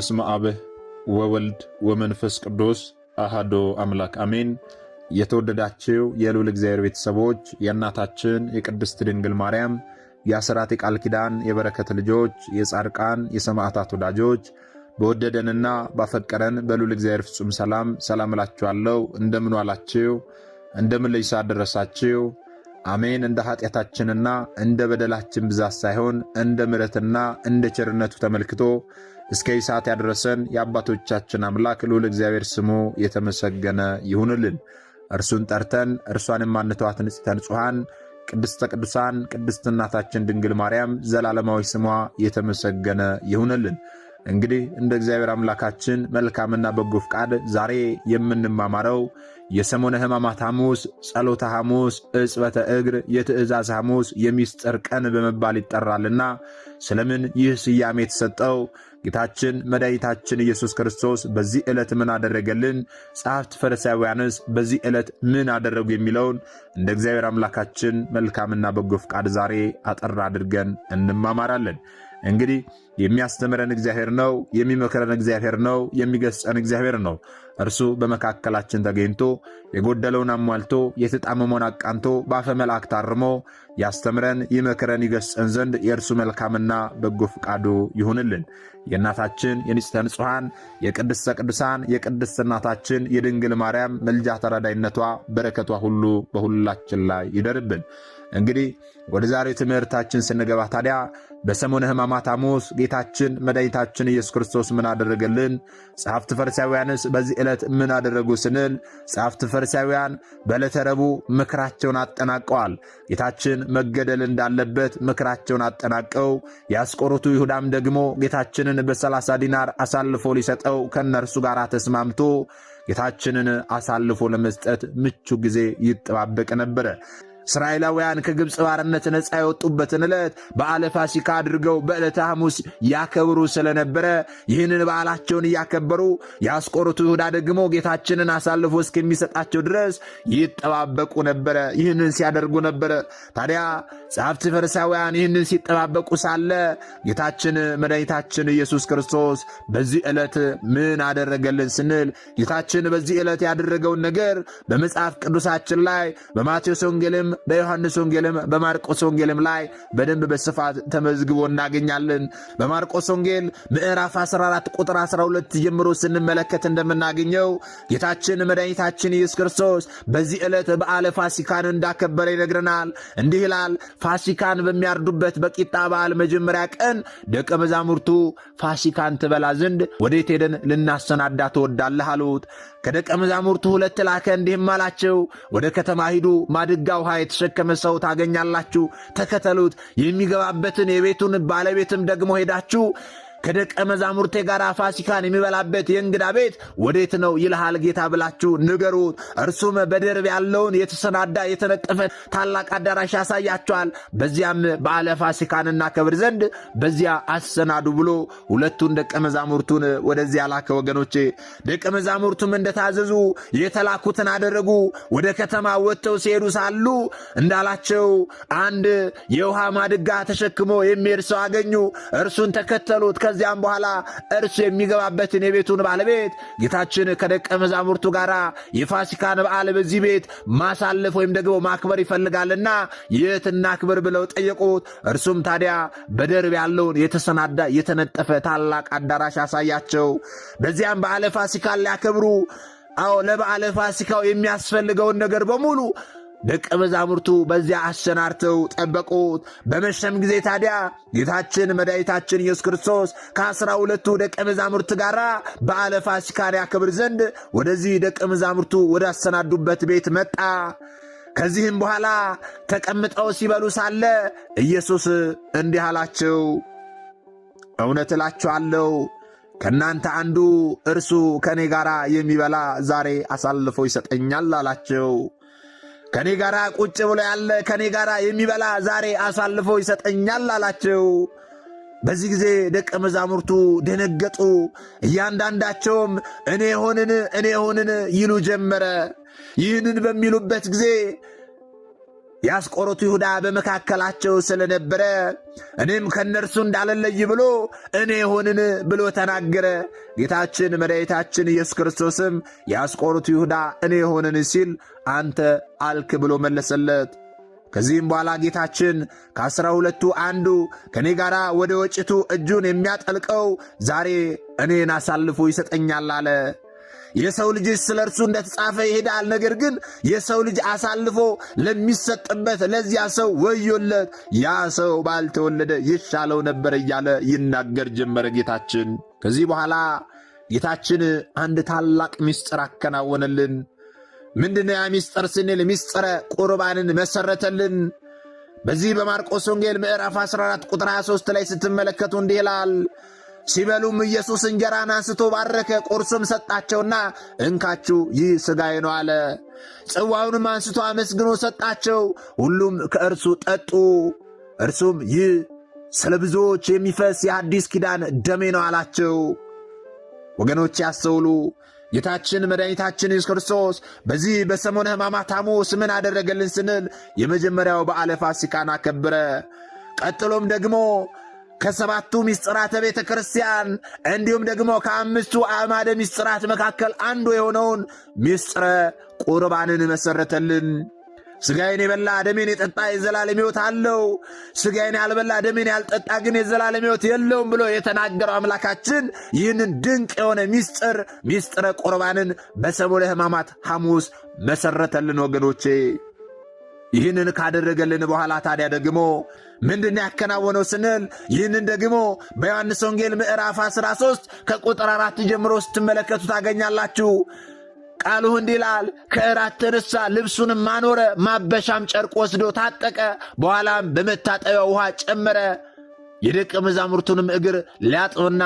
በስመ አብ ወወልድ ወመንፈስ ቅዱስ አሐዱ አምላክ አሜን። የተወደዳችሁ የልዑል እግዚአብሔር ቤተሰቦች የእናታችን የቅድስት ድንግል ማርያም የአስራት የቃል ኪዳን የበረከት ልጆች የጻድቃን የሰማዕታት ወዳጆች በወደደንና ባፈቀረን በልዑል እግዚአብሔር ፍጹም ሰላም እላችኋለሁ። እንደምን ዋላችሁ? እንደምን ለይሳ ደረሳችሁ? አሜን። እንደ ኃጢአታችንና እንደ በደላችን ብዛት ሳይሆን እንደ ምሕረትና እንደ ቸርነቱ ተመልክቶ እስከ ሰዓት ያደረሰን የአባቶቻችን አምላክ ልዑል እግዚአብሔር ስሙ የተመሰገነ ይሁንልን። እርሱን ጠርተን እርሷን የማንተዋት ንጽሕተ ንጹሐን ቅድስተ ቅዱሳን ቅድስት እናታችን ድንግል ማርያም ዘላለማዊ ስሟ የተመሰገነ ይሁንልን። እንግዲህ እንደ እግዚአብሔር አምላካችን መልካምና በጎ ፍቃድ ዛሬ የምንማማረው የሰሙነ ሕማማት ሐሙስ፣ ጸሎተ ሐሙስ፣ ዕጽበተ እግር፣ የትእዛዝ ሐሙስ፣ የሚስጥር ቀን በመባል ይጠራልና ስለምን ይህ ስያሜ የተሰጠው? ጌታችን መድኃኒታችን ኢየሱስ ክርስቶስ በዚህ ዕለት ምን አደረገልን? ጸሐፍት ፈሪሳውያንስ በዚህ ዕለት ምን አደረጉ? የሚለውን እንደ እግዚአብሔር አምላካችን መልካምና በጎ ፍቃድ ዛሬ አጠር አድርገን እንማማራለን። እንግዲህ የሚያስተምረን እግዚአብሔር ነው፣ የሚመክረን እግዚአብሔር ነው፣ የሚገስጸን እግዚአብሔር ነው። እርሱ በመካከላችን ተገኝቶ የጎደለውን አሟልቶ የተጣመመውን አቃንቶ በአፈ መልአክ ታርሞ ያስተምረን፣ ይመክረን፣ ይገስጸን ዘንድ የእርሱ መልካምና በጎ ፍቃዱ ይሁንልን። የእናታችን የንጽሕተ ንጹሐን የቅድስተ ቅዱሳን የቅድስት እናታችን የድንግል ማርያም መልጃ ተራዳይነቷ በረከቷ ሁሉ በሁላችን ላይ ይደርብን። እንግዲህ ወደ ዛሬው ትምህርታችን ስንገባ ታዲያ በሰሙነ ሕማማት ሐሙስ ጌታችን መድኃኒታችን ኢየሱስ ክርስቶስ ምን አደረገልን? ጸሐፍት ፈሪሳውያንስ በዚህ ዕለት ምን አደረጉ ስንል ጸሐፍት ፈሪሳውያን በዕለተ ረቡዕ ምክራቸውን አጠናቀዋል። ጌታችን መገደል እንዳለበት ምክራቸውን አጠናቀው የአስቆሮቱ ይሁዳም ደግሞ ጌታችንን በ30 ዲናር አሳልፎ ሊሰጠው ከእነርሱ ጋር ተስማምቶ ጌታችንን አሳልፎ ለመስጠት ምቹ ጊዜ ይጠባበቅ ነበረ። እስራኤላውያን ከግብፅ ባርነት ነፃ የወጡበትን ዕለት በዓለ ፋሲካ አድርገው በዕለተ ሐሙስ ያከብሩ ስለነበረ ይህንን በዓላቸውን እያከበሩ የአስቆሮቱ ይሁዳ ደግሞ ጌታችንን አሳልፎ እስከሚሰጣቸው ድረስ ይጠባበቁ ነበረ። ይህንን ሲያደርጉ ነበረ። ታዲያ ጸሐፍት ፈሪሳውያን ይህንን ሲጠባበቁ ሳለ ጌታችን መድኃኒታችን ኢየሱስ ክርስቶስ በዚህ ዕለት ምን አደረገልን ስንል ጌታችን በዚህ ዕለት ያደረገውን ነገር በመጽሐፍ ቅዱሳችን ላይ በማቴዎስ ወንጌልም በዮሐንስ ወንጌልም በማርቆስ ወንጌልም ላይ በደንብ በስፋት ተመዝግቦ እናገኛለን። በማርቆስ ወንጌል ምዕራፍ 14 ቁጥር 12 ጀምሮ ስንመለከት እንደምናገኘው ጌታችን መድኃኒታችን ኢየሱስ ክርስቶስ በዚህ ዕለት በዓለ ፋሲካን እንዳከበረ ይነግረናል። እንዲህ ይላል። ፋሲካን በሚያርዱበት በቂጣ በዓል መጀመሪያ ቀን ደቀ መዛሙርቱ ፋሲካን ትበላ ዘንድ ወዴት ሄደን ልናሰናዳ ትወዳለህ አሉት። ከደቀ መዛሙርቱ ሁለት ላከ፣ እንዲህም አላቸው፣ ወደ ከተማ ሂዱ፣ ማድጋ ውሃ የተሸከመ ሰው ታገኛላችሁ፣ ተከተሉት። የሚገባበትን የቤቱን ባለቤትም ደግሞ ሄዳችሁ ከደቀ መዛሙርቴ ጋር ፋሲካን የሚበላበት የእንግዳ ቤት ወዴት ነው ይልሃል ጌታ ብላችሁ ንገሩት። እርሱም በደርብ ያለውን የተሰናዳ የተነጠፈ ታላቅ አዳራሽ ያሳያቸዋል። በዚያም በዓለ ፋሲካን እናከብር ዘንድ በዚያ አሰናዱ ብሎ ሁለቱን ደቀ መዛሙርቱን ወደዚያ ላከ። ወገኖቼ ደቀ መዛሙርቱም እንደታዘዙ የተላኩትን አደረጉ። ወደ ከተማ ወጥተው ሲሄዱ ሳሉ እንዳላቸው አንድ የውሃ ማድጋ ተሸክሞ የሚሄድ ሰው አገኙ። እርሱን ተከተሉት። ከዚያም በኋላ እርሱ የሚገባበትን የቤቱን ባለቤት ጌታችን ከደቀ መዛሙርቱ ጋር የፋሲካን በዓል በዚህ ቤት ማሳለፍ ወይም ደግሞ ማክበር ይፈልጋልና የት እናክብር ብለው ጠየቁት። እርሱም ታዲያ በደርብ ያለውን የተሰናዳ የተነጠፈ ታላቅ አዳራሽ አሳያቸው። በዚያም በዓለ ፋሲካን ሊያከብሩ ለበዓለ ፋሲካው የሚያስፈልገውን ነገር በሙሉ ደቀ መዛሙርቱ በዚያ አሰናድተው ጠበቁት። በመሸም ጊዜ ታዲያ ጌታችን መድኃኒታችን ኢየሱስ ክርስቶስ ከ12 ደቀ መዛሙርት ጋር በዓለ ፋሲካን ያከብር ዘንድ ወደዚህ ደቀ መዛሙርቱ ወደ አሰናዱበት ቤት መጣ። ከዚህም በኋላ ተቀምጠው ሲበሉ ሳለ ኢየሱስ እንዲህ አላቸው፣ እውነት እላችኋለሁ ከእናንተ አንዱ እርሱ ከእኔ ጋር የሚበላ ዛሬ አሳልፎ ይሰጠኛል አላቸው። ከኔ ጋር ቁጭ ብሎ ያለ ከኔ ጋር የሚበላ ዛሬ አሳልፎ ይሰጠኛል አላቸው። በዚህ ጊዜ ደቀ መዛሙርቱ ደነገጡ። እያንዳንዳቸውም እኔ ሆንን ይሉ ጀመረ። ይህንን በሚሉበት ጊዜ የአስቆሮቱ ይሁዳ በመካከላቸው ስለነበረ እኔም ከነርሱ እንዳልለይ ብሎ እኔ ሆንን ብሎ ተናገረ። ጌታችን መድኃኒታችን ኢየሱስ ክርስቶስም የአስቆሮቱ ይሁዳ እኔ ሆንን ሲል አንተ አልክ ብሎ መለሰለት። ከዚህም በኋላ ጌታችን ከ12ቱ አንዱ ከኔ ጋር ወደ ወጭቱ እጁን የሚያጠልቀው ዛሬ እኔን አሳልፎ ይሰጠኛል አለ። የሰው ልጅ ስለ እርሱ እንደተጻፈ ይሄዳል፣ ነገር ግን የሰው ልጅ አሳልፎ ለሚሰጥበት ለዚያ ሰው ወዮለት፣ ያ ሰው ባልተወለደ ይሻለው ነበር እያለ ይናገር ጀመረ ጌታችን። ከዚህ በኋላ ጌታችን አንድ ታላቅ ምስጢር አከናወነልን። ምንድነው ያ ምስጢር ስንል ምስጢረ ቁርባንን መሰረተልን። በዚህ በማርቆስ ወንጌል ምዕራፍ 14 ቁጥር 23 ላይ ስትመለከቱ እንዲህ ይላል፣ ሲበሉም ኢየሱስ እንጀራን አንስቶ ባረከ፣ ቁርስም ሰጣቸውና እንካችሁ ይህ ሥጋዬ ነው አለ። ጽዋውንም አንስቶ አመስግኖ ሰጣቸው፣ ሁሉም ከእርሱ ጠጡ። እርሱም ይህ ስለ ብዙዎች የሚፈስ የአዲስ ኪዳን ደሜ ነው አላቸው። ወገኖች ያስተውሉ። ጌታችን መድኃኒታችን ኢየሱስ ክርስቶስ በዚህ በሰሞነ ሕማማት ሐሙስ ምን አደረገልን ስንል የመጀመሪያው በዓለ ፋሲካን አከበረ። ቀጥሎም ደግሞ ከሰባቱ ምስጢራተ ቤተ ክርስቲያን እንዲሁም ደግሞ ከአምስቱ አዕማደ ምስጢራት መካከል አንዱ የሆነውን ምስጢረ ቁርባንን መሰረተልን። ሥጋዬን የበላ ደሜን የጠጣ የዘላለም ሕይወት አለው፣ ሥጋዬን ያልበላ ደሜን ያልጠጣ ግን የዘላለም ሕይወት የለውም ብሎ የተናገረው አምላካችን ይህንን ድንቅ የሆነ ምስጢረ ቁርባንን በሰሙነ ሕማማት ሐሙስ መሰረተልን። ወገኖቼ ይህንን ካደረገልን በኋላ ታዲያ ደግሞ ምንድን ያከናወነው ስንል ይህንን ደግሞ በዮሐንስ ወንጌል ምዕራፍ 13 ከቁጥር 4 ጀምሮ ስትመለከቱ ታገኛላችሁ። ቃሉ እንዲህ ይላል፣ ከእራት ተነሳ፣ ልብሱንም ማኖረ፣ ማበሻም ጨርቅ ወስዶ ታጠቀ፣ በኋላም በመታጠቢያ ውሃ ጨመረ፣ የደቀ መዛሙርቱንም እግር ሊያጥብና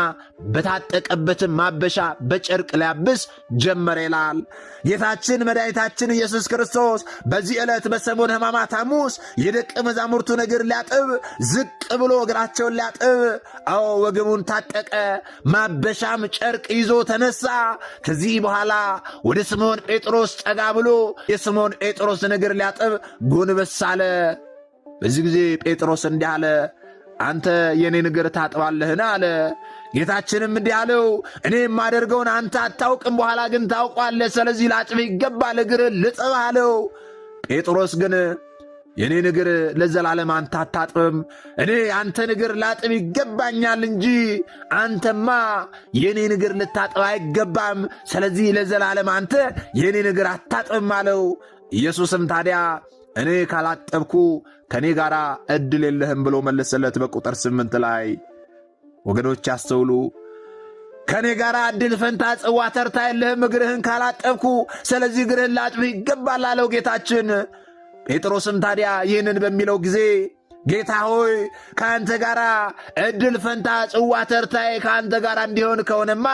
በታጠቀበትም ማበሻ በጨርቅ ሊያብስ ጀመረ ይላል። ጌታችን መድኃኒታችን ኢየሱስ ክርስቶስ በዚህ ዕለት በሰሙነ ሕማማት ሐሙስ የደቀ መዛሙርቱን እግር ሊያጥብ ዝቅ ብሎ እግራቸውን ሊያጥብ፣ አዎ ወገቡን ታጠቀ፣ ማበሻም ጨርቅ ይዞ ተነሳ። ከዚህ በኋላ ወደ ስምዖን ጴጥሮስ ጠጋ ብሎ የስምዖን ጴጥሮስን እግር ሊያጥብ ጎንበስ አለ። በዚህ ጊዜ ጴጥሮስ እንዲህ አለ፣ አንተ የኔን እግር ታጥባለህን አለ። ጌታችንም እንዲህ አለው፣ እኔ የማደርገውን አንተ አታውቅም፣ በኋላ ግን ታውቋለህ። ስለዚህ ላጥብህ ይገባል፣ እግርህን ልጠብ አለው። ጴጥሮስ ግን የኔን እግር ለዘላለም አንተ አታጥብም፣ እኔ አንተን እግር ላጥብ ይገባኛል እንጂ አንተማ የኔን እግር ልታጥብ አይገባም። ስለዚህ ለዘላለም አንተ የኔን እግር አታጥብም አለው። ኢየሱስም ታዲያ እኔ ካላጠብኩ ከኔ ጋር ዕድል የለህም ብሎ መለሰለት። በቁጥር 8 ላይ ወገኖች ያስተውሉ። ከኔ ጋር ዕድል ፈንታ ጽዋ ተርታ የለህም እግርህን ካላጠብኩ፣ ስለዚህ እግርህን ላጥብህ ይገባል አለው ጌታችን። ጴጥሮስም ታዲያ ይህንን በሚለው ጊዜ ጌታ ሆይ ከአንተ ጋር ዕድል ፈንታ ጽዋ ተርታዬ ከአንተ ጋር እንዲሆን ከሆነማ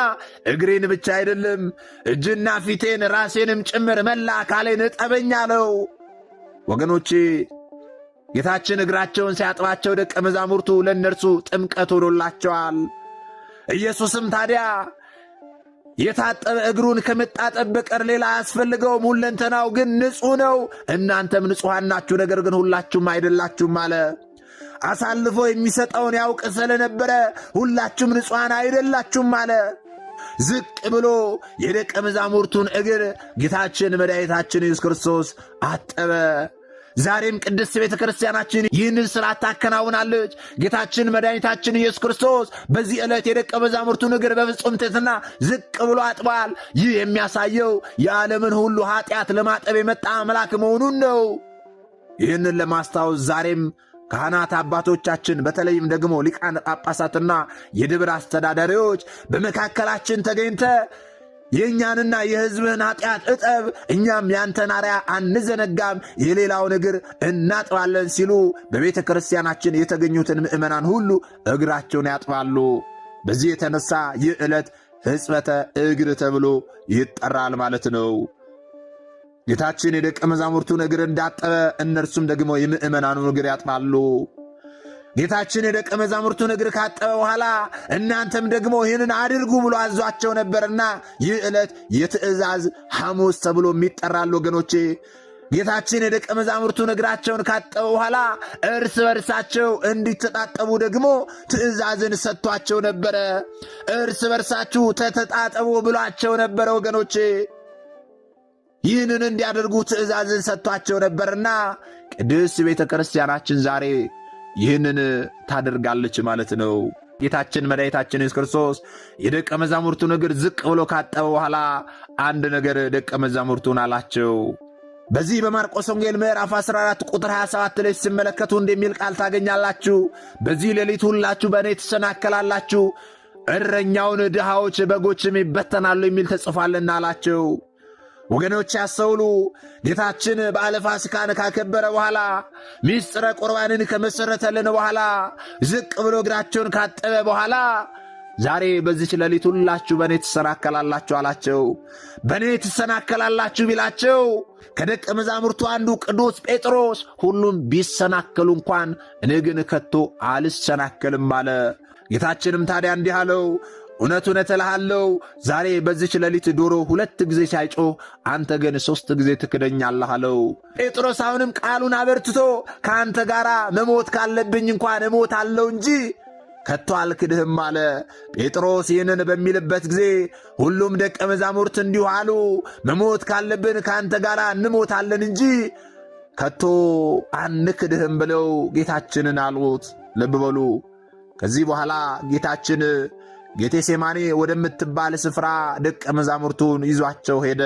እግሬን ብቻ አይደለም እጅና ፊቴን ራሴንም ጭምር መላ አካሌን እጠበኝ አለው። ወገኖቼ ጌታችን እግራቸውን ሲያጥባቸው ደቀ መዛሙርቱ ለእነርሱ ጥምቀት ሆኖላቸዋል። ኢየሱስም ታዲያ የታጠበ እግሩን ከመጣጠብ በቀር ሌላ አያስፈልገውም፣ ሁለንተናው ግን ንጹሕ ነው። እናንተም ንጹሐን ናችሁ፣ ነገር ግን ሁላችሁም አይደላችሁም አለ። አሳልፎ የሚሰጠውን ያውቅ ስለነበረ ሁላችሁም ንጹሐን አይደላችሁም አለ። ዝቅ ብሎ የደቀ መዛሙርቱን እግር ጌታችን መድኃኒታችን ኢየሱስ ክርስቶስ አጠበ። ዛሬም ቅድስት ቤተ ክርስቲያናችን ይህንን ሥርዓት ታከናውናለች። ጌታችን መድኃኒታችን ኢየሱስ ክርስቶስ በዚህ ዕለት የደቀ መዛሙርቱን እግር በፍጹም ትሕትና ዝቅ ብሎ አጥቧል። ይህ የሚያሳየው የዓለምን ሁሉ ኃጢአት ለማጠብ የመጣ አምላክ መሆኑን ነው። ይህንን ለማስታወስ ዛሬም ካህናት አባቶቻችን በተለይም ደግሞ ሊቃነ ጳጳሳትና የደብር አስተዳዳሪዎች በመካከላችን ተገኝተ የእኛንና የሕዝብህን ኃጢአት እጠብ፣ እኛም ያንተን አርአያ አንዘነጋም፣ የሌላውን እግር እናጥባለን ሲሉ በቤተ ክርስቲያናችን የተገኙትን ምእመናን ሁሉ እግራቸውን ያጥባሉ። በዚህ የተነሳ ይህ ዕለት ሕጽበተ እግር ተብሎ ይጠራል ማለት ነው። ጌታችን የደቀ መዛሙርቱን እግር እንዳጠበ እነርሱም ደግሞ የምእመናኑን እግር ያጥባሉ። ጌታችን የደቀ መዛሙርቱን እግር ካጠበ በኋላ እናንተም ደግሞ ይህንን አድርጉ ብሎ አዟቸው ነበርና ይህ ዕለት የትእዛዝ ሐሙስ ተብሎ የሚጠራል። ወገኖቼ ጌታችን የደቀ መዛሙርቱን እግራቸውን ካጠበ በኋላ እርስ በርሳቸው እንዲተጣጠቡ ደግሞ ትእዛዝን ሰጥቷቸው ነበረ። እርስ በርሳችሁ ተተጣጠቡ ብሏቸው ነበረ ወገኖቼ። ይህንን እንዲያደርጉ ትእዛዝን ሰጥቷቸው ነበርና ቅድስት ቤተ ክርስቲያናችን ዛሬ ይህንን ታደርጋለች ማለት ነው። ጌታችን መድኃኒታችን ኢየሱስ ክርስቶስ የደቀ መዛሙርቱን እግር ዝቅ ብሎ ካጠበ በኋላ አንድ ነገር ደቀ መዛሙርቱን አላቸው። በዚህ በማርቆስ ወንጌል ምዕራፍ 14 ቁጥር 27 ላይ ሲመለከቱ እንደሚል ቃል ታገኛላችሁ። በዚህ ሌሊት ሁላችሁ በእኔ ትሰናከላላችሁ፣ እረኛውን ድሃዎች በጎችም ይበተናሉ የሚል ተጽፏልና አላቸው። ወገኖች ያስተውሉ። ጌታችን በዓለ ፋሲካን ካከበረ በኋላ ምስጢረ ቁርባንን ከመሰረተልን በኋላ ዝቅ ብሎ እግራቸውን ካጠበ በኋላ ዛሬ በዚች ሌሊት ሁላችሁ በእኔ ትሰናከላላችሁ አላቸው። በእኔ ትሰናከላላችሁ ቢላቸው ከደቀ መዛሙርቱ አንዱ ቅዱስ ጴጥሮስ ሁሉም ቢሰናከሉ እንኳን እኔ ግን ከቶ አልሰናከልም አለ። ጌታችንም ታዲያ እንዲህ አለው፣ እውነት እውነት እልሃለሁ ዛሬ በዚች ሌሊት ዶሮ 2 ጊዜ ሳይጮህ አንተ ግን 3 ጊዜ ትክደኛለህ አለው። ጴጥሮስ አሁንም ቃሉን አበርትቶ ከአንተ ጋር መሞት ካለብኝ እንኳን እሞታለሁ እንጂ ከቶ አልክድህም አለ። ጴጥሮስ ይህንን በሚልበት ጊዜ ሁሉም ደቀ መዛሙርት እንዲሁ አሉ፣ መሞት ካለብን ከአንተ ጋር እንሞታለን እንጂ ከቶ አንክድህም ብለው ጌታችንን አሉት። ልብ በሉ። ከዚህ በኋላ ጌታችን ጌቴሴማኒ ወደምትባል ስፍራ ደቀ መዛሙርቱን ይዟቸው ሄደ።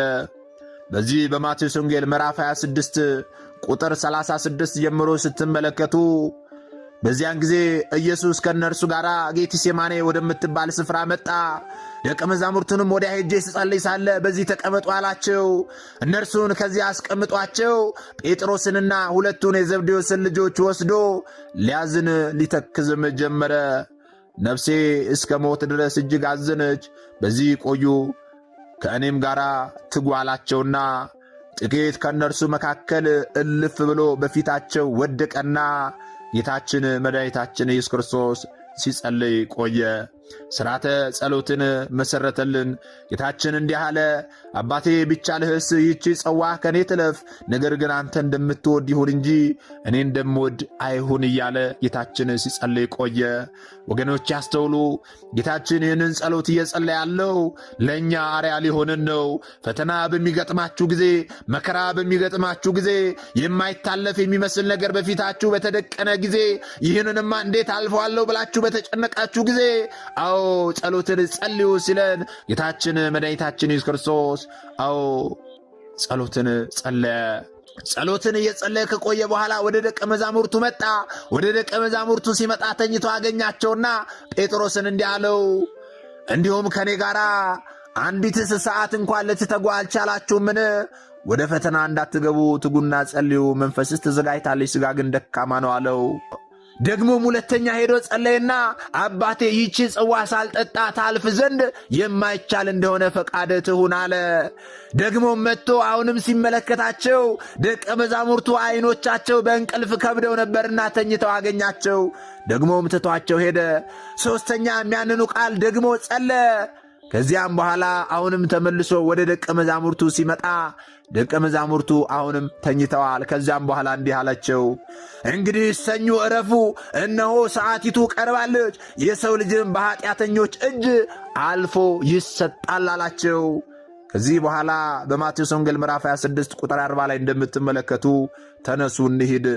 በዚህ በማቴዎስ ወንጌል ምዕራፍ 26 ቁጥር 36 ጀምሮ ስትመለከቱ በዚያን ጊዜ ኢየሱስ ከእነርሱ ጋር ጌቴሴማኒ ወደምትባል ስፍራ መጣ። ደቀ መዛሙርቱንም ወዲያ ሄጄ ስጸልይ ሳለ በዚህ ተቀመጡ አላቸው። እነርሱን ከዚህ አስቀምጧቸው ጴጥሮስንና 2ቱን የዘብዴዎስን ልጆች ወስዶ ሊያዝን ሊተክዝም ጀመረ። ነፍሴ እስከ ሞት ድረስ እጅግ አዘነች፣ በዚህ ቆዩ፣ ከእኔም ጋር ትጉ አላቸውና ጥቂት ከእነርሱ መካከል እልፍ ብሎ በፊታቸው ወደቀና ጌታችን መድኃኒታችን ኢየሱስ ክርስቶስ ሲጸልይ ቆየ። ሥርዓተ ጸሎትን መሠረተልን። ጌታችን እንዲህ አለ፣ አባቴ ቢቻልህስ ይህች ጽዋ ከኔ ትለፍ፣ ነገር ግን አንተ እንደምትወድ ይሁን እንጂ እኔ እንደምወድ አይሁን እያለ ጌታችን ሲጸልይ ቆየ። ወገኖች ያስተውሉ። ጌታችን ይህንን ጸሎት እየጸለየ ያለው ለእኛ አርያ ሊሆንን ነው። ፈተና በሚገጥማችሁ ጊዜ፣ መከራ በሚገጥማችሁ ጊዜ፣ የማይታለፍ የሚመስል ነገር በፊታችሁ በተደቀነ ጊዜ፣ ይህንንማ እንዴት አልፈዋለሁ ብላችሁ በተጨነቃችሁ ጊዜ አዎ ጸሎትን ጸልዩ ሲለን ጌታችን መድኃኒታችን ኢየሱስ ክርስቶስ አዎ ጸሎትን ጸለየ። ጸሎትን እየጸለየ ከቆየ በኋላ ወደ ደቀ መዛሙርቱ መጣ። ወደ ደቀ መዛሙርቱ ሲመጣ ተኝቶ አገኛቸውና ጴጥሮስን እንዲህ አለው፣ እንዲሁም ከኔ ጋር አንዲትስ ሰዓት እንኳን ልትተጉ አልቻላችሁምን? ወደ ፈተና እንዳትገቡ ትጉና ጸልዩ። መንፈስስ ተዘጋጅታለች፣ ሥጋ ግን ደካማ ነው አለው። ደግሞም ሁለተኛ ሄዶ ጸለየና አባቴ ይህች ጽዋ ሳልጠጣ ታልፍ ዘንድ የማይቻል እንደሆነ ፈቃድህ ትሁን አለ። ደግሞም መጥቶ አሁንም ሲመለከታቸው ደቀ መዛሙርቱ ዓይኖቻቸው በእንቅልፍ ከብደው ነበርና ተኝተው አገኛቸው። ደግሞም ትቷቸው ሄደ። ሦስተኛ የሚያንኑ ቃል ደግሞ ጸለየ። ከዚያም በኋላ አሁንም ተመልሶ ወደ ደቀ መዛሙርቱ ሲመጣ ደቀ መዛሙርቱ አሁንም ተኝተዋል። ከዚያም በኋላ እንዲህ አላቸው፣ እንግዲህ ሰኙ ዕረፉ፣ እነሆ ሰዓቲቱ ቀርባለች፣ የሰው ልጅም በኃጢአተኞች እጅ አልፎ ይሰጣል አላቸው። ከዚህ በኋላ በማቴዎስ ወንጌል ምዕራፍ 26 ቁጥር 40 ላይ እንደምትመለከቱ ተነሱ እንሂድ፣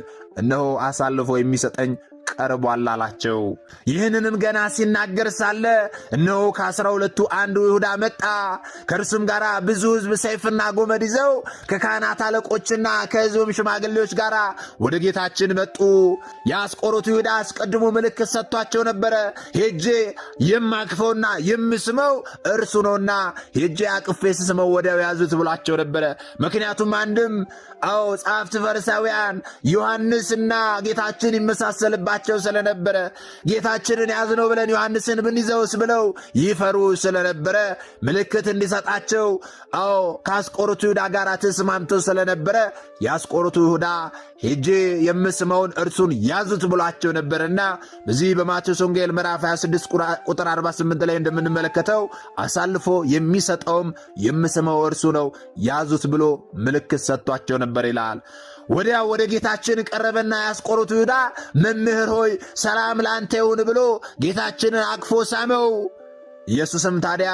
እነሆ አሳልፎ የሚሰጠኝ ቀርቧል አላቸው። ይህንንም ገና ሲናገር ሳለ እነሆ ከ12ቱ አንዱ ይሁዳ መጣ። ከእርሱም ጋር ብዙ ሕዝብ ሰይፍና ጎመድ ይዘው ከካህናት አለቆችና ከሕዝቡም ሽማግሌዎች ጋር ወደ ጌታችን መጡ። የአስቆሮቱ ይሁዳ አስቀድሞ ምልክት ሰጥቷቸው ነበረ። ሄጄ የማቅፈውና የምስመው እርሱ ነውና ሄጄ አቅፌ ስስመው ወዲያው ያዙት ብሏቸው ነበረ። ምክንያቱም አንድም ጸሐፍት ፈሪሳውያን ዮሐንስና ጌታችን ይመሳሰልባቸው ይፈሯቸው ስለነበረ ጌታችንን ያዝነው ብለን ዮሐንስን ብንይዘውስ ብለው ይፈሩ ስለነበረ ምልክት እንዲሰጣቸው ከአስቆሮቱ ይሁዳ ጋር ተስማምቶ ስለነበረ የአስቆሮቱ ይሁዳ ሄጄ የምስመውን እርሱን ያዙት ብሏቸው ነበርና በዚህ በማቴዎስ ወንጌል ምዕራፍ 26 ቁጥር 48 ላይ እንደምንመለከተው አሳልፎ የሚሰጠውም የምስመው እርሱ ነው፣ ያዙት ብሎ ምልክት ሰጥቷቸው ነበር ይላል። ወዲያው ወደ ጌታችን ቀረበና የአስቆሮቱ ይሁዳ መምህር ሆይ ሰላም ለአንተ ይሁን ብሎ ጌታችንን አቅፎ ሳመው። ኢየሱስም ታዲያ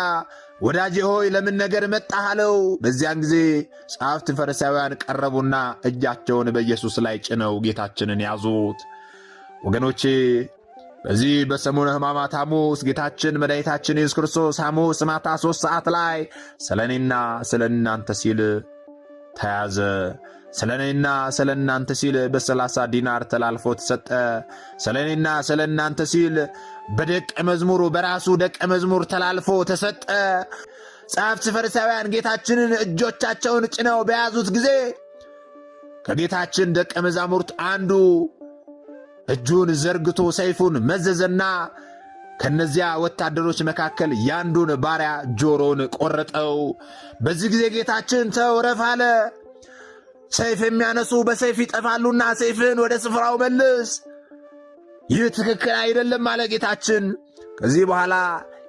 ወዳጄ ሆይ ለምን ነገር መጣህ አለው። በዚያን ጊዜ ጸሐፍት ፈሪሳውያን ቀረቡና እጃቸውን በኢየሱስ ላይ ጭነው ጌታችንን ያዙት። ወገኖቼ በዚህ በሰሙነ ሕማማት ሐሙስ ጌታችን መድኃኒታችን ኢየሱስ ክርስቶስ ሐሙስ ማታ 3 ሰዓት ላይ ስለ እኔና ስለ እናንተ ሲል ተያዘ። ስለ እኔና ስለ እናንተ ሲል በ30 ዲናር ተላልፎ ተሰጠ። ስለ እኔና ስለ እናንተ ሲል በደቀ መዝሙሩ በራሱ ደቀ መዝሙር ተላልፎ ተሰጠ። ጸሐፍት ፈሪሳውያን ጌታችንን እጆቻቸውን ጭነው በያዙት ጊዜ ከጌታችን ደቀ መዛሙርት አንዱ እጁን ዘርግቶ ሰይፉን መዘዘና ከነዚያ ወታደሮች መካከል ያንዱን ባሪያ ጆሮን ቆረጠው። በዚህ ጊዜ ጌታችን ተው ረፍ አለ። ሰይፍ የሚያነሱ በሰይፍ ይጠፋሉና ሰይፍን ወደ ስፍራው መልስ፣ ይህ ትክክል አይደለም አለ ጌታችን። ከዚህ በኋላ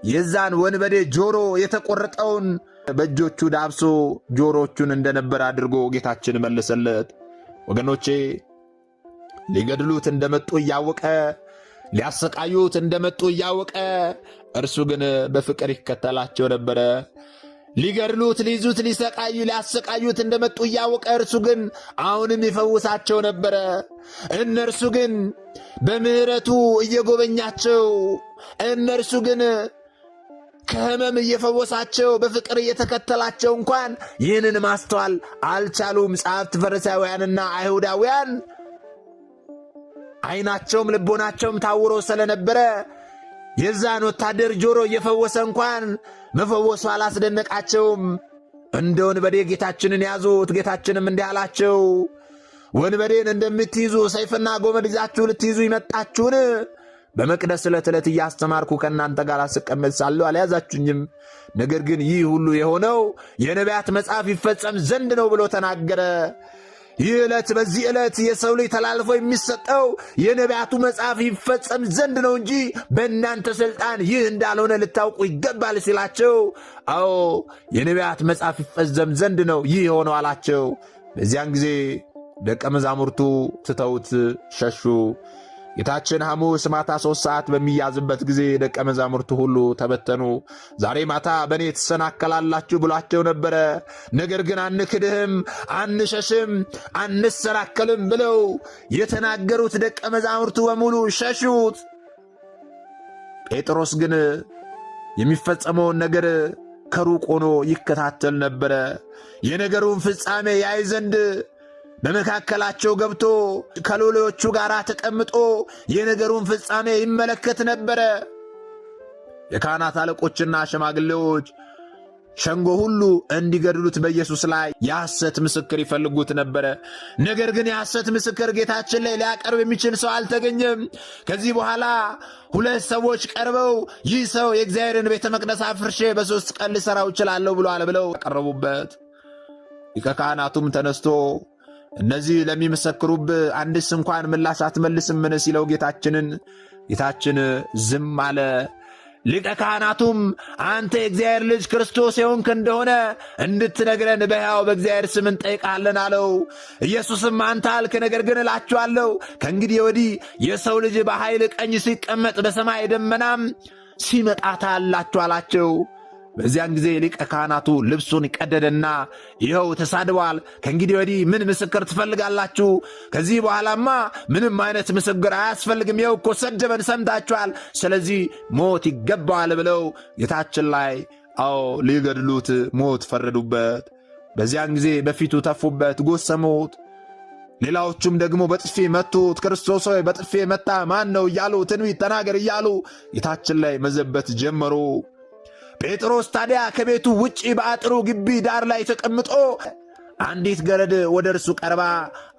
የዛን ወንበዴ ጆሮ የተቆረጠውን በእጆቹ ዳብሶ ጆሮቹን እንደነበር አድርጎ ጌታችን መለሰለት። ወገኖቼ ሊገድሉት እንደመጡ እያወቀ ሊያሰቃዩት እንደመጡ እያወቀ እርሱ ግን በፍቅር ይከተላቸው ነበረ። ሊገድሉት፣ ሊይዙት፣ ሊሰቃዩ፣ ሊያሰቃዩት እንደመጡ እያወቀ እርሱ ግን አሁንም ይፈውሳቸው ነበረ። እነርሱ ግን በምሕረቱ እየጎበኛቸው፣ እነርሱ ግን ከሕመም እየፈወሳቸው በፍቅር እየተከተላቸው እንኳን ይህንን ማስተዋል አልቻሉም። ጸሐፍት ፈሪሳውያንና አይሁዳውያን ዓይናቸውም ልቦናቸውም ታውሮ ስለነበረ የዛን ወታደር ጆሮ እየፈወሰ እንኳን መፈወሱ አላስደነቃቸውም። እንደ ወንበዴ ጌታችንን ያዙት። ጌታችንም እንዲህ አላቸው፣ ወንበዴን እንደምትይዙ ሰይፍና ጎመድ ይዛችሁ ልትይዙ ይመጣችሁን? በመቅደስ ዕለት ዕለት እያስተማርኩ ከእናንተ ጋር ስቀመጥ ሳለሁ አልያዛችሁኝም። ነገር ግን ይህ ሁሉ የሆነው የነቢያት መጽሐፍ ይፈጸም ዘንድ ነው ብሎ ተናገረ። ይህ ዕለት በዚህ ዕለት የሰው ልጅ ተላልፎ የሚሰጠው የነቢያቱ መጽሐፍ ይፈጸም ዘንድ ነው እንጂ በእናንተ ሥልጣን ይህ እንዳልሆነ ልታውቁ ይገባል ሲላቸው፣ አዎ የነቢያት መጽሐፍ ይፈጸም ዘንድ ነው ይህ የሆነው አላቸው። በዚያን ጊዜ ደቀ መዛሙርቱ ትተውት ሸሹ። ጌታችን ሐሙስ ማታ 3 ሰዓት በሚያዝበት ጊዜ ደቀ መዛሙርቱ ሁሉ ተበተኑ። ዛሬ ማታ በእኔ ትሰናከላላችሁ ብሏቸው ነበረ። ነገር ግን አንክድህም፣ አንሸሽም፣ አንሰናከልም ብለው የተናገሩት ደቀ መዛሙርቱ በሙሉ ሸሹት። ጴጥሮስ ግን የሚፈጸመውን ነገር ከሩቅ ሆኖ ይከታተል ነበረ። የነገሩን ፍጻሜ ያይ ዘንድ በመካከላቸው ገብቶ ከሎሌዎቹ ጋር ተቀምጦ የነገሩን ፍጻሜ ይመለከት ነበረ። የካህናት አለቆችና ሽማግሌዎች ሸንጎ ሁሉ እንዲገድሉት በኢየሱስ ላይ የሐሰት ምስክር ይፈልጉት ነበረ። ነገር ግን የሐሰት ምስክር ጌታችን ላይ ሊያቀርብ የሚችል ሰው አልተገኘም። ከዚህ በኋላ 2 ሰዎች ቀርበው ይህ ሰው የእግዚአብሔርን ቤተ መቅደስ አፍርሼ በ3 ቀን ልሠራው እችላለሁ ብሏል ብለው ያቀረቡበት። ሊቀ ካህናቱም ተነስቶ እነዚህ ለሚመሰክሩብህ አንድስ እንኳን ምላሽ አትመልስምን ሲለው ጌታችን ዝም አለ። ሊቀ ካህናቱም አንተ የእግዚአብሔር ልጅ ክርስቶስ የሆንክ እንደሆነ እንድትነግረን በሕያው በእግዚአብሔር ስም እንጠይቃለን አለው። ኢየሱስም አንተ አልክ፣ ነገር ግን እላችኋለሁ ከእንግዲህ ወዲህ የሰው ልጅ በኃይል ቀኝ ሲቀመጥ በሰማይ ደመናም ሲመጣ ታያላችሁ አላቸው። በዚያን ጊዜ ሊቀ ካህናቱ ልብሱን ቀደደና ይኸው ተሳድቧል፣ ከእንግዲህ ወዲህ ምን ምስክር ትፈልጋላችሁ? ከዚህ በኋላማ ምንም አይነት ምስክር አያስፈልግም፣ ይኸው እኮ ሰደበን፣ ሰምታችኋል፣ ስለዚህ ሞት ይገባዋል ብለው ጌታችን ላይ ሊገድሉት ሞት ፈረዱበት። በዚያን ጊዜ በፊቱ ተፉበት፣ ጎሰሙት። ሌላዎቹም ደግሞ በጥፊ መቱት። ክርስቶስ ሆይ በጥፊ መታ ማን ነው እያሉ ትንቢት ተናገር እያሉ ጌታችን ላይ መዘበት ጀመሩ። ጴጥሮስ ታዲያ ከቤቱ ውጪ በአጥሩ ግቢ ዳር ላይ ተቀምጦ አንዲት ገረድ ወደ እርሱ ቀርባ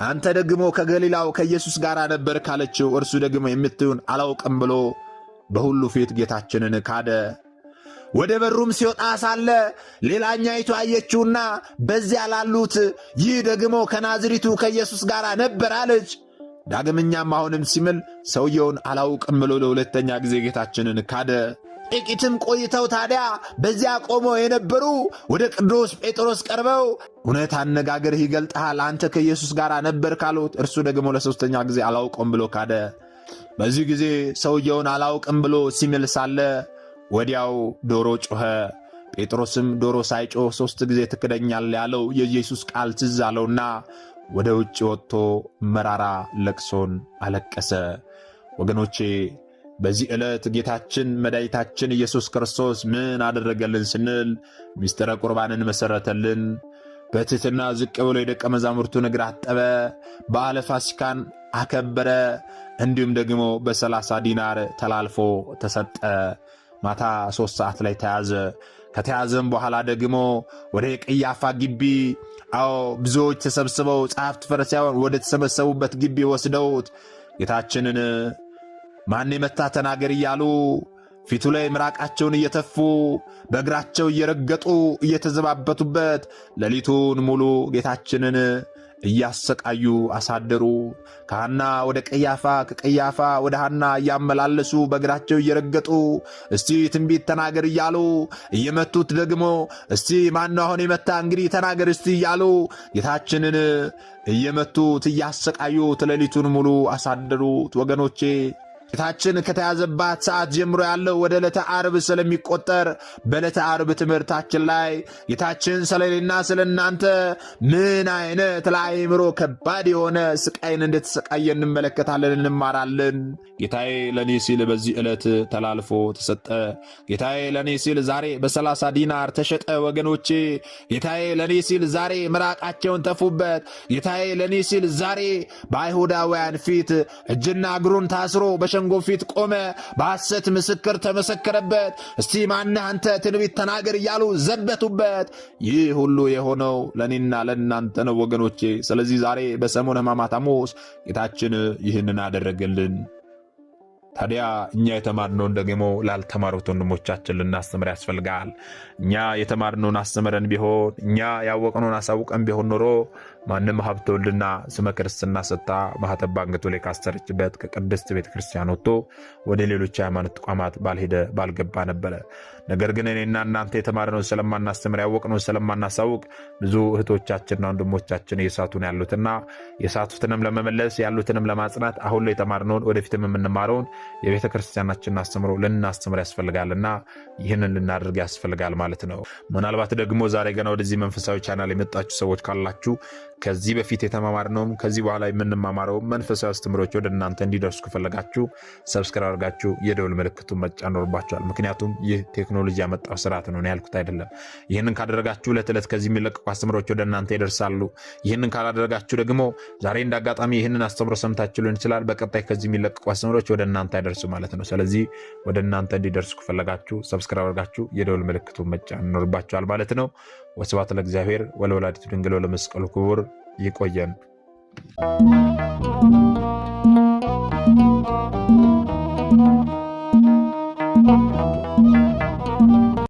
አንተ ደግሞ ከገሊላው ከኢየሱስ ጋር ነበር ካለችው እርሱ ደግሞ የምትዩን አላውቅም ብሎ በሁሉ ፊት ጌታችንን ካደ። ወደ በሩም ሲወጣ ሳለ ሌላኛይቱ አየችውና በዚያ ላሉት ይህ ደግሞ ከናዝሪቱ ከኢየሱስ ጋር ነበር አለች። ዳግመኛም አሁንም ሲምል ሰውየውን አላውቅም ብሎ ለሁለተኛ ጊዜ ጌታችንን ካደ። ጥቂትም ቆይተው ታዲያ በዚያ ቆመው የነበሩ ወደ ቅዱስ ጴጥሮስ ቀርበው እውነት አነጋገርህ ይገልጥሃል፣ አንተ ከኢየሱስ ጋር ነበር ካሉት እርሱ ደግሞ ለሦስተኛ ጊዜ አላውቅም ብሎ ካደ። በዚህ ጊዜ ሰውየውን አላውቅም ብሎ ሲምል ሳለ ወዲያው ዶሮ ጮኸ። ጴጥሮስም ዶሮ ሳይጮህ 3 ጊዜ ትክደኛለህ ያለው የኢየሱስ ቃል ትዝ አለውና ወደ ውጭ ወጥቶ መራራ ለቅሶን አለቀሰ። ወገኖቼ በዚህ ዕለት ጌታችን መድኃኒታችን ኢየሱስ ክርስቶስ ምን አደረገልን ስንል ምስጢረ ቁርባንን መሠረተልን። በትሕትና ዝቅ ብሎ የደቀ መዛሙርቱን እግር አጠበ። በዓለ ፋሲካን አከበረ። እንዲሁም ደግሞ በ30 ዲናር ተላልፎ ተሰጠ። ማታ 3 ሰዓት ላይ ተያዘ። ከተያዘም በኋላ ደግሞ ወደ ቀያፋ ግቢ ብዙዎች ተሰብስበው ጸሐፍት ፈሪሳውያን ወደ ተሰበሰቡበት ግቢ ወስደውት ጌታችንን ማን የመታ ተናገር እያሉ ፊቱ ላይ ምራቃቸውን እየተፉ በእግራቸው እየረገጡ እየተዘባበቱበት ሌሊቱን ሙሉ ጌታችንን እያሰቃዩ አሳደሩ። ከሐና ወደ ቀያፋ ከቀያፋ ወደ ሐና እያመላለሱ በእግራቸው እየረገጡ እስቲ ትንቢት ተናገር እያሉ እየመቱት ደግሞ እስቲ ማነው አሁን የመታ እንግዲህ ተናገር እስቲ እያሉ ጌታችንን እየመቱት እያሰቃዩት ሌሊቱን ሙሉ አሳደሩት። ወገኖቼ ጌታችን ከተያዘባት ሰዓት ጀምሮ ያለው ወደ ዕለተ ዓርብ ስለሚቆጠር በዕለተ ዓርብ ትምህርታችን ላይ ጌታችን ስለሌና ስለ እናንተ ምን አይነት ለአእምሮ ከባድ የሆነ ስቃይን እንደተሰቃየ እንመለከታለን፣ እንማራለን። ጌታዬ ለእኔ ሲል በዚህ ዕለት ተላልፎ ተሰጠ። ጌታዬ ለእኔ ሲል ዛሬ በ30 ዲናር ተሸጠ። ወገኖቼ ጌታዬ ለእኔ ሲል ዛሬ ምራቃቸውን ተፉበት። ጌታዬ ለእኔ ሲል ዛሬ በአይሁዳውያን ፊት እጅና እግሩን ታስሮ በሸንጎ ፊት ቆመ። በሐሰት ምስክር ተመሰከረበት። እስቲ ማነህ አንተ ትንቢት ተናገር እያሉ ዘበቱበት። ይህ ሁሉ የሆነው ለእኔና ለእናንተ ነው ወገኖቼ። ስለዚህ ዛሬ በሰሙነ ሕማማት ሐሙስ ጌታችን ይህንን አደረገልን። ታዲያ እኛ የተማርነውን ደግሞ ላልተማሩት ወንድሞቻችን ልናስተምር ያስፈልጋል። እኛ የተማርነውን አስተምረን ቢሆን እኛ ያወቅነውን አሳውቀን ቢሆን ኖሮ ማንም ሀብተ ወልድና ስመ ክርስትና ሰጥታ ማኅተብ በአንገቱ ላይ ካሰረችበት ከቅድስት ቤተ ክርስቲያን ወጥቶ ወደ ሌሎች ሃይማኖት ተቋማት ባልሄደ ባልገባ ነበረ። ነገር ግን እኔና እናንተ የተማርነውን ስለማናስተምር ያወቅነውን ስለማናሳውቅ ብዙ እህቶቻችንና ወንድሞቻችን እየሳቱን ያሉትና የሳቱትንም ለመመለስ ያሉትንም ለማጽናት አሁን ላይ የተማርነውን ወደፊትም የምንማረውን የቤተ ክርስቲያናችንን አስተምሮ ልናስተምር ያስፈልጋልና ይህንን ልናደርግ ያስፈልጋል ማለት ነው። ምናልባት ደግሞ ዛሬ ገና ወደዚህ መንፈሳዊ ቻናል የመጣችሁ ሰዎች ካላችሁ ከዚህ በፊት የተማማርነውም ከዚህ በኋላ የምንማማረው መንፈሳዊ አስተምሮች ወደ እናንተ እንዲደርሱ ከፈለጋችሁ ሰብስክራይብ አድርጋችሁ የደውል ምልክቱን መጫን ይኖርባችኋል። ምክንያቱም ይህ ቴክኖሎጂ ያመጣው ስርዓት ነው ያልኩት አይደለም። ይህንን ካደረጋችሁ ዕለት ዕለት ከዚህ የሚለቀቁ አስተምሮች ወደ እናንተ ይደርሳሉ። ይህንን ካላደረጋችሁ ደግሞ ዛሬ እንዳጋጣሚ ይህንን አስተምሮ ሰምታችሁ ሊሆን ይችላል፣ በቀጣይ ከዚህ የሚለቀቁ አስተምሮች ወደ እናንተ አይደርሱ ማለት ነው። ስለዚህ ወደ እናንተ እንዲደርሱ ከፈለጋችሁ ሰብስክራይብ አድርጋችሁ የደውል ምልክቱን መጫን ይኖርባችኋል ማለት ነው። ወስብሐት ለእግዚአብሔር ወለወላዲቱ ድንግል ወለመስቀሉ ክቡር። ይቆየን።